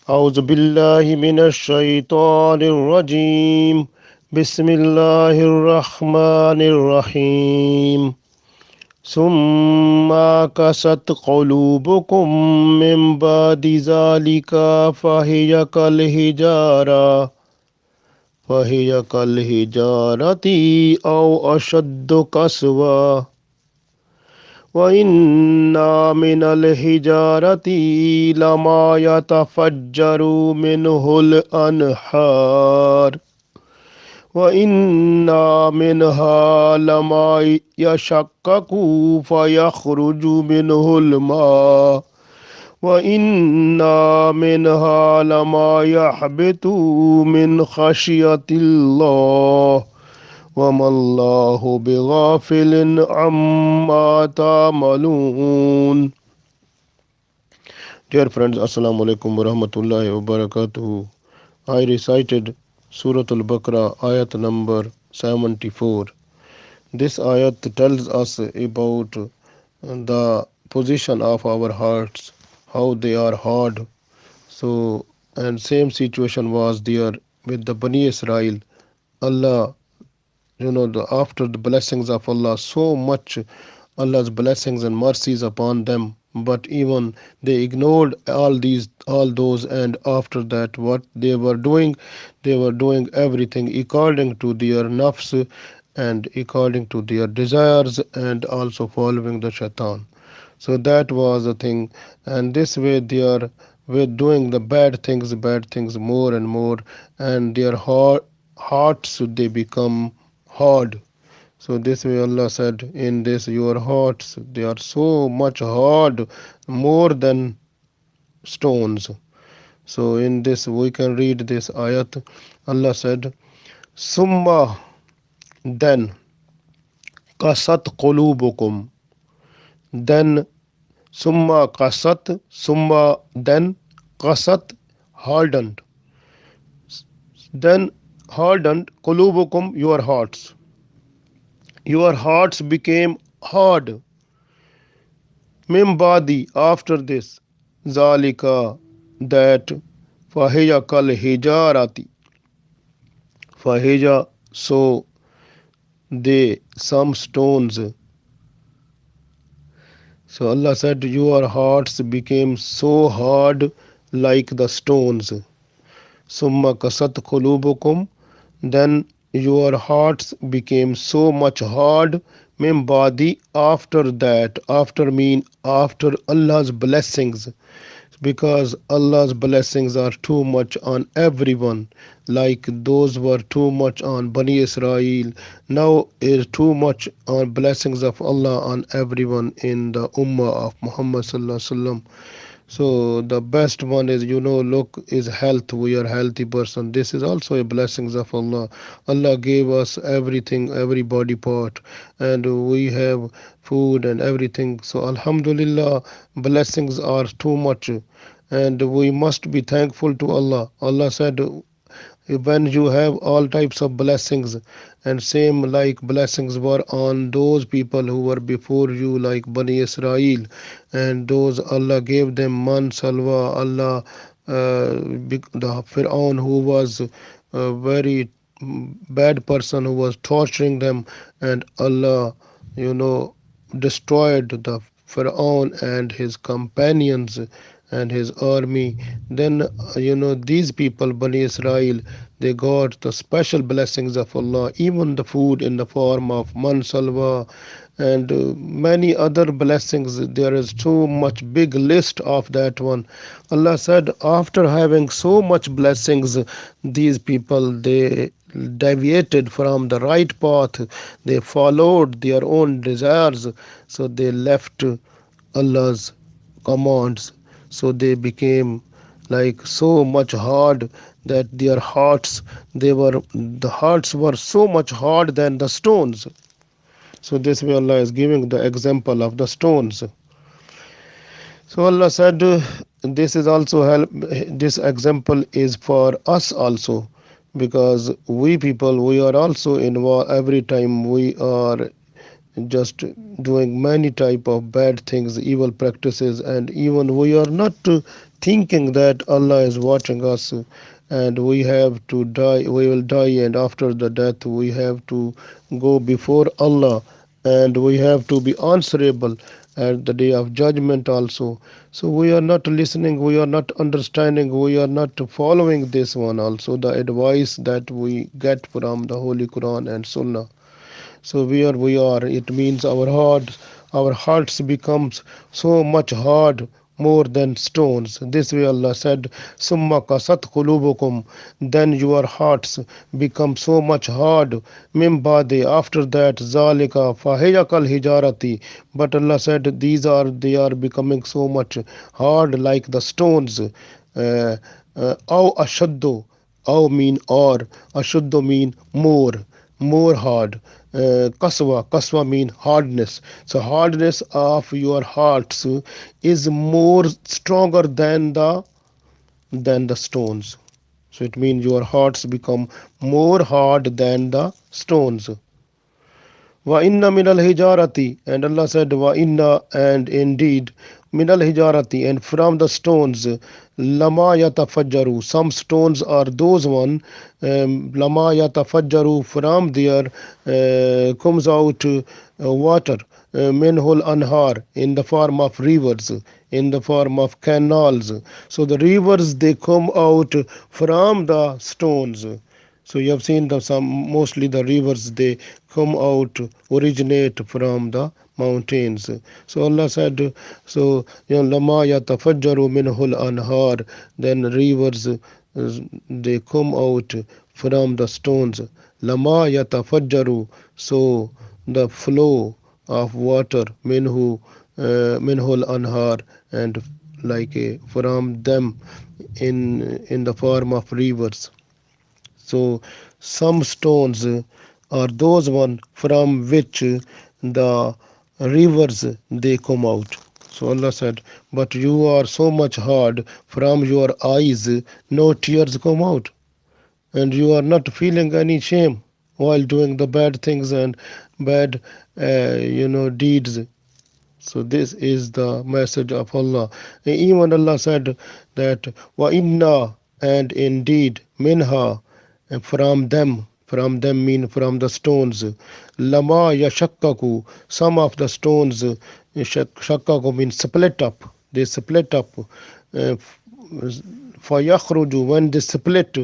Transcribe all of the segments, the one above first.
أعوذ بالله من الشيطان الرجيم. بسم الله الرحمن الرحيم. ثم قست قلوبكم من بعد ذلك فهي كالحجارة أو أشد قسوة وإن من الحجارة لما يتفجر منه الأنهار وإن منها لما يشقق فيخرج منه الماء وإن منها لما يحبط من خشية الله وما الله بغافل عما تعملون. Dear friends, Assalamu alaikum wa rahmatullahi wa barakatuh. I recited Surah Al-Baqarah Ayat number 74. This ayat tells us about the position of our hearts, how they are hard. So, and same situation was there with the Bani Israel. Allah, after the blessings of Allah, so much Allah's blessings and mercies upon them, but even they ignored all those, and after that what they were doing everything according to their nafs and according to their desires, and also following the shaitan. So that was the thing, and this way they are with doing the bad things more and more, and their hearts they become hard. So this way Allah said in this, your hearts they are so much hard, more than stones. So in this we can read this ayat. Allah said, Summa, then, kasat qulubukum, then, summa, then, kasat, hardened, then hardened, qulubukum, your hearts became hard. Mimbadi, after this, Zalika, that, Fahiya kal hijarati, Fahiya, so they, some stones. So Allah said, your hearts became so hard like the stones. Summa kasat qulubukum, then your hearts became so much hard. Mimbadi, after that, after Allah's blessings, because Allah's blessings are too much on everyone, like those were too much on Bani Israel. Now is too much on blessings of Allah on everyone in the Ummah of Muhammad Sallallahu Alaihi Wasallam. So the best one is, look, is health. We are healthy person. This is also a blessings of Allah. Allah gave us everything, every body part, and we have food and everything. So Alhamdulillah, blessings are too much, and we must be thankful to Allah. Allah said, when you have all types of blessings, and same like blessings were on those people who were before you, like Bani Israel, and those Allah gave them man salwa. Allah, the Fir'aun, who was a very bad person, who was torturing them, and Allah, destroyed the Pharaoh and his companions and his army. Then, these people, Bani Israel, they got the special blessings of Allah, even the food in the form of man salwa, and many other blessings. There is too much big list of that one. Allah said, after having so much blessings, these people, they deviated from the right path. They followed their own desires, so they left Allah's commands. So they became like so much hard that their hearts, the hearts were so much hard than the stones. So this way Allah is giving the example of the stones. So Allah said, this is also help. This example is for us also, because we people, we are also involved. Every time we are just doing many type of bad things, evil practices, and even we are not thinking that Allah is watching us and we have to die, we will die, and after the death, we have to go before Allah and we have to be answerable at the day of judgment also. So we are not listening, we are not understanding, we are not following this one also, the advice that we get from the Holy Quran and Sunnah. So where we are, it means our hearts becomes so much hard, more than stones. This way Allah said, summa kasat qulubukum, then your hearts become so much hard, mim ba'di, after that, zalika fahiyakal hijarati, but Allah said they are becoming so much hard like the stones. Aw ashaddu, aw mean or, ashaddu mean more hard. Kaswa mean hardness. So hardness of your hearts is more stronger than the stones. So it means your hearts become more hard than the stones. Wa inna minal hijarati, and Allah said, wa inna, and indeed, minal hijarati, and from the stones, lama yatafajjaru, some stones are those one, lama yatafajjaru, from there comes out water, minhul anhar, in the form of rivers, in the form of canals. So the rivers, they come out from the stones. So you have seen the some, mostly the rivers, they come out, originate from the mountains. So Allah said, so lama yatafajjaru minhul anhar, then rivers, they come out from the stones. Lama yatafajjaru, so the flow of water, minhul anhar, and like from them, in the form of rivers. So some stones are those one from which the rivers, they come out. So Allah said, but you are so much hard, from your eyes no tears come out, and you are not feeling any shame while doing the bad things and bad deeds. So this is the message of Allah. Even Allah said that wa inna, and indeed, minha, and from them mean from the stones, lama yashakkaku, some of the stones, shakkaku means split up, they split up. فَيَخْرُجُ, when they split,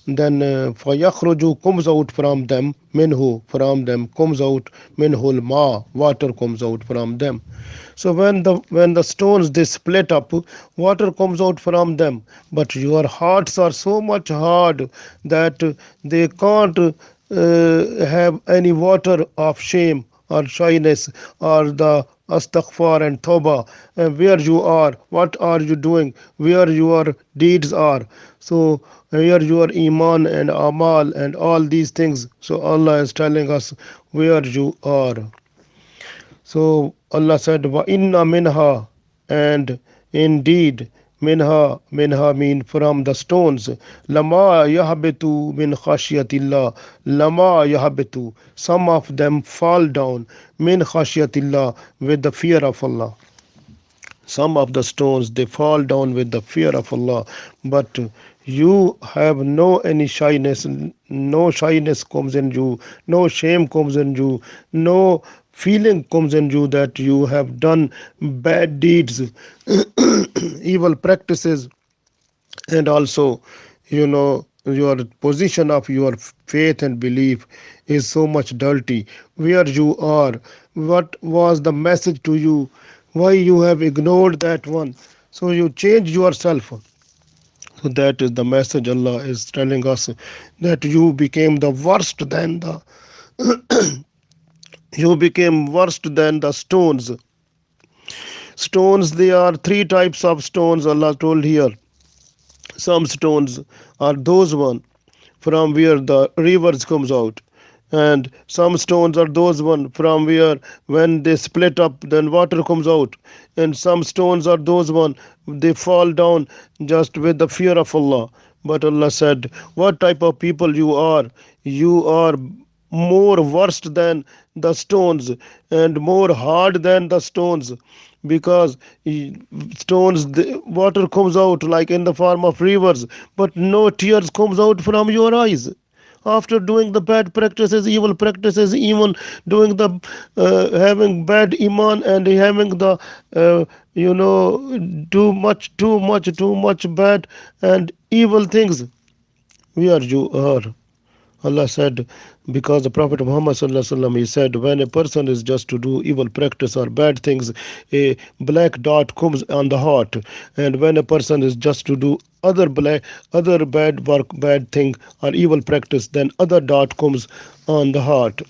then فَيَخْرُجُ comes out from them, minhu, from them comes out, minhul ma, water comes out from them. So when the stones, they split up, water comes out from them, but your hearts are so much hard that they can't have any water of shame or shyness or the astaghfar and tawbah, where you are, what are you doing, where your deeds are. So where your iman and amal and all these things. So Allah is telling us where you are. So Allah said, wa inna minha, and indeed, minha mean from the stones, lama yahbitu min khashyatillah, lama yahbitu, some of them fall down, min khashyatillah, with the fear of Allah. Some of the stones, they fall down with the fear of Allah, but you have no any shyness, no shyness comes in you, no shame comes in you, no feeling comes in you that you have done bad deeds, evil practices, and also, your position of your faith and belief is so much dirty. Where you are, what was the message to you, why you have ignored that one, so you change yourself. So that is the message Allah is telling us, that you became worse than the stones. Stones, they are three types of stones Allah told here. Some stones are those one from where the rivers comes out, and some stones are those one from where when they split up then water comes out, and some stones are those one they fall down just with the fear of Allah. But Allah said, what type of people you are more worse than the stones and more hard than the stones, because stones, the water comes out like in the form of rivers, but no tears comes out from your eyes after doing the bad practices, evil practices, even doing the having bad iman and having the uh, too much bad and evil things. Where you are? Allah said, because the Prophet Muhammad sallallahu alaihi wasallam, he said, when a person is just to do evil practice or bad things, a black dot comes on the heart, and when a person is just to do other bad work, bad thing or evil practice, then other dot comes on the heart.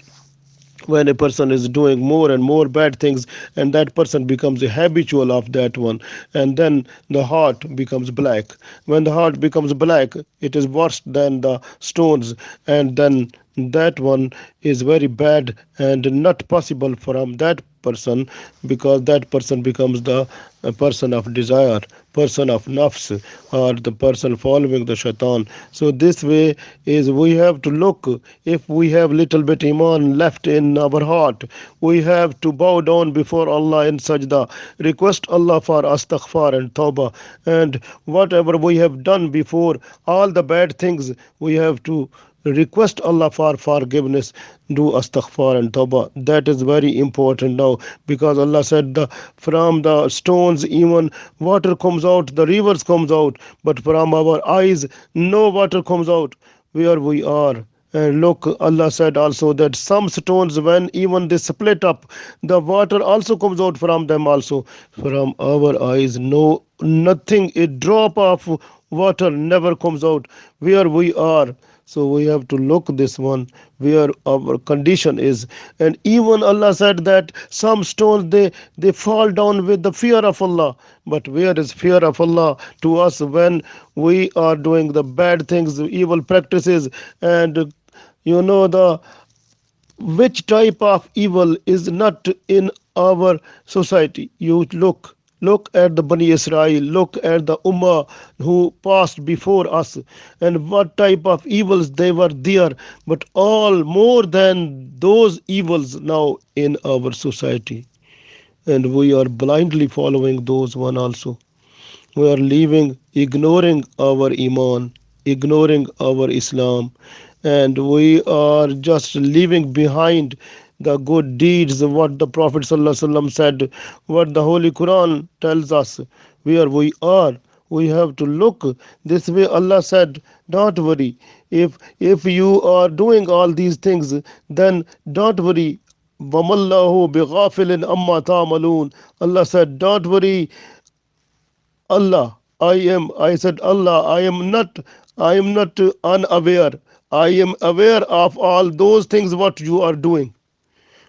When a person is doing more and more bad things, and that person becomes a habitual of that one, and then the heart becomes black. When the heart becomes black, it is worse than the stones, and then that one is very bad and not possible from that person, because that person becomes the a person of desire, person of nafs, or the person following the shaitan. So this way is we have to look, if we have little bit iman left in our heart, we have to bow down before Allah in sajda, request Allah for astaghfar and tawbah, and whatever we have done before, all the bad things, we have to request Allah for forgiveness, do astaghfar and tawbah. That is very important now, because Allah said from the stones even water comes out, the rivers comes out, but from our eyes no water comes out. Where we are. And look, Allah said also that some stones, when even they split up, the water also comes out from them also. From our eyes, no, nothing, a drop of water never comes out. Where we are. So we have to look this one, where our condition is. And even Allah said that some stones, they fall down with the fear of Allah. But where is fear of Allah to us when we are doing the bad things, evil practices, and the which type of evil is not in our society? You look at the Bani Israel, look at the Ummah who passed before us, and what type of evils they were there, but all more than those evils now in our society, and we are blindly following those one also. We are leaving, ignoring our Iman, ignoring our Islam, and we are just leaving behind the good deeds, what the Prophet ﷺ said, what the Holy Quran tells us, where we are. We have to look this way. Allah said, don't worry. If you are doing all these things, then don't worry. وَمَا بِغَافِلٍ أَمَّا تَعْمَلُونَ. Allah said, don't worry. I said, Allah, I am not unaware. I am aware of all those things what you are doing.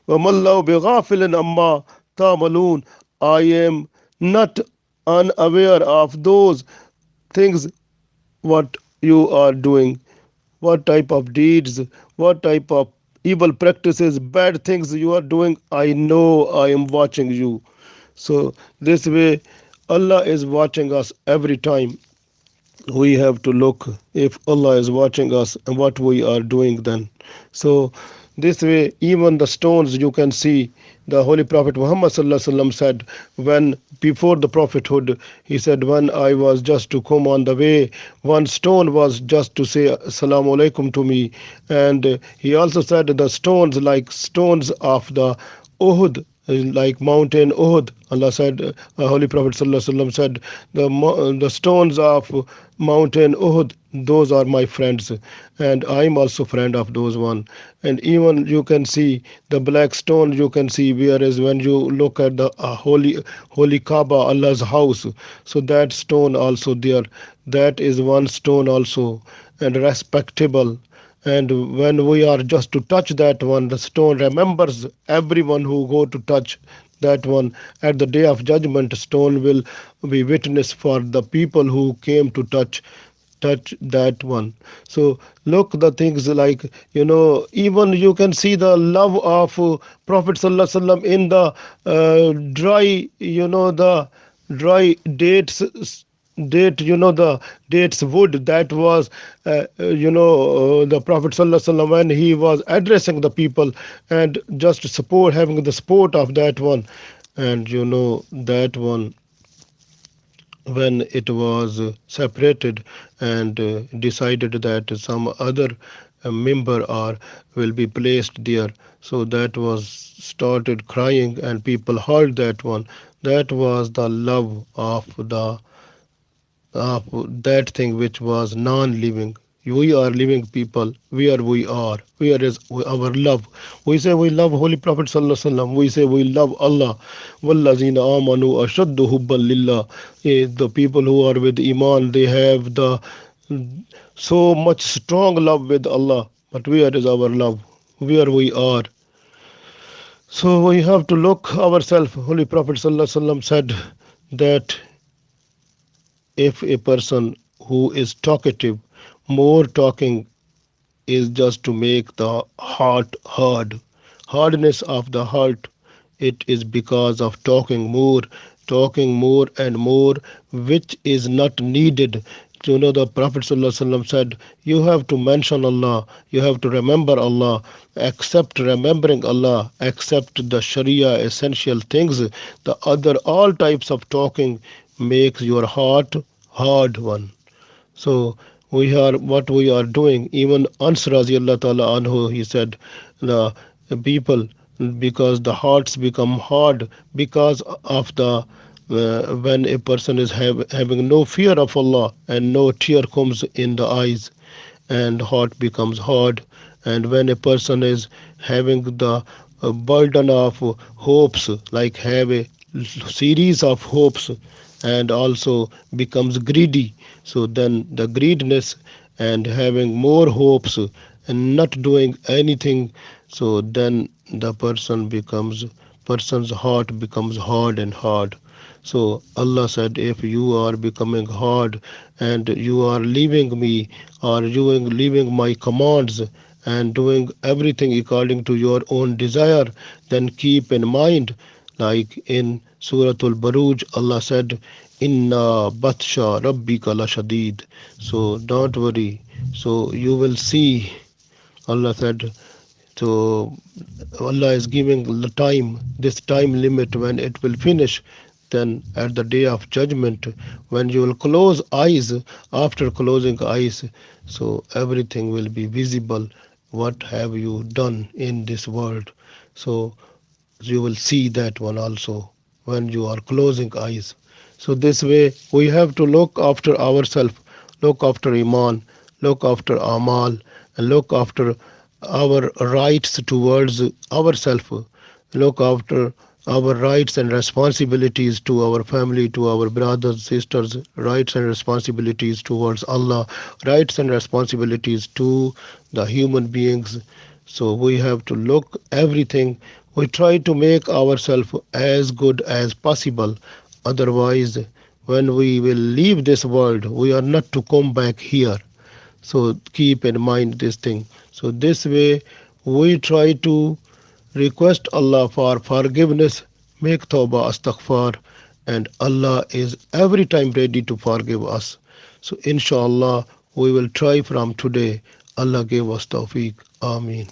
وَمَا بِغَافِلٍ أَمَّا تَعْمَلُونَ. I am not unaware of those things what you are doing, what type of deeds, what type of evil practices, bad things you are doing. I know I am watching you. So, this way, Allah is watching us every time. We have to look if Allah is watching us and what we are doing then. So, this way, even the stones you can see, the Holy Prophet Muhammad sallallahu alaihi wasallam said, when before the prophethood, he said, when I was just to come on the way, one stone was just to say Assalamu alaikum to me. And he also said the stones, like stones of the Uhud, like mountain Uhud. Allah said, Holy Prophet ﷺ said, the stones of mountain Uhud, those are my friends, and I am also friend of those one. And even you can see the black stone, you can see, whereas when you look at the holy Kaaba, Allah's house, so that stone also there, that is one stone also, and respectable. And when we are just to touch that one, the stone remembers everyone who go to touch that one. At the day of judgment, stone will be witness for the people who came to touch that one. So look the things like, even you can see the love of Prophet sallallahu alaihi wasallam in the dry, the dry dates date, the dates wood that was, the Prophet sallallahu alaihi wasallam, when he was addressing the people and just support, having the support of that one. And that one, when it was separated and decided that some other member or will be placed there, so that was started crying and people heard that one. That was the love of that thing which was non-living. We are living people. Where we are? Where is our love? We say we love Holy Prophet Sallallahu Alaihi Wasallam. We say we love Allah. Wallazina amanu ashaddu hubban lillah. The people who are with Iman, they have the so much strong love with Allah. But where is our love? Where we are? So we have to look ourselves. Holy Prophet Sallallahu Alaihi Wasallam said that if a person who is talkative, more talking is just to make the heart hard. Hardness of the heart, it is because of talking more and more, which is not needed. The Prophet ﷺ said, you have to mention Allah, you have to remember Allah, accept remembering Allah, accept the Sharia essential things. The other all types of talking makes your heart hard one. So we are what we are doing. Even Ans radiallahu ta'ala anhu, he said, the people, because the hearts become hard because of the when a person is having no fear of Allah and no tear comes in the eyes, and heart becomes hard. And when a person is having the burden of hopes, like have a series of hopes, and also becomes greedy, so then the greediness and having more hopes and not doing anything, so then the person's heart becomes hard and hard. So Allah said, if you are becoming hard and you are leaving me, or you are leaving my commands and doing everything according to your own desire, then keep in mind, like in Surah Al-Baruj, Allah said, Inna batsha rabbika la shadid. So don't worry. So you will see, Allah said, so Allah is giving the time, this time limit when it will finish. Then at the day of judgment, when you will close eyes, after closing eyes, so everything will be visible. What have you done in this world? So you will see that one also when you are closing eyes. So this way we have to look after ourselves, look after Iman, look after Amal, and look after our rights towards ourselves, look after our rights and responsibilities to our family, to our brothers, sisters, rights and responsibilities towards Allah, rights and responsibilities to the human beings. So we have to look everything. We try to make ourselves as good as possible. Otherwise, when we will leave this world, we are not to come back here. So keep in mind this thing. So this way we try to request Allah for forgiveness, make tawbah, astaghfar, and Allah is every time ready to forgive us. So inshallah we will try from today. Allah give us tawfiq. Ameen.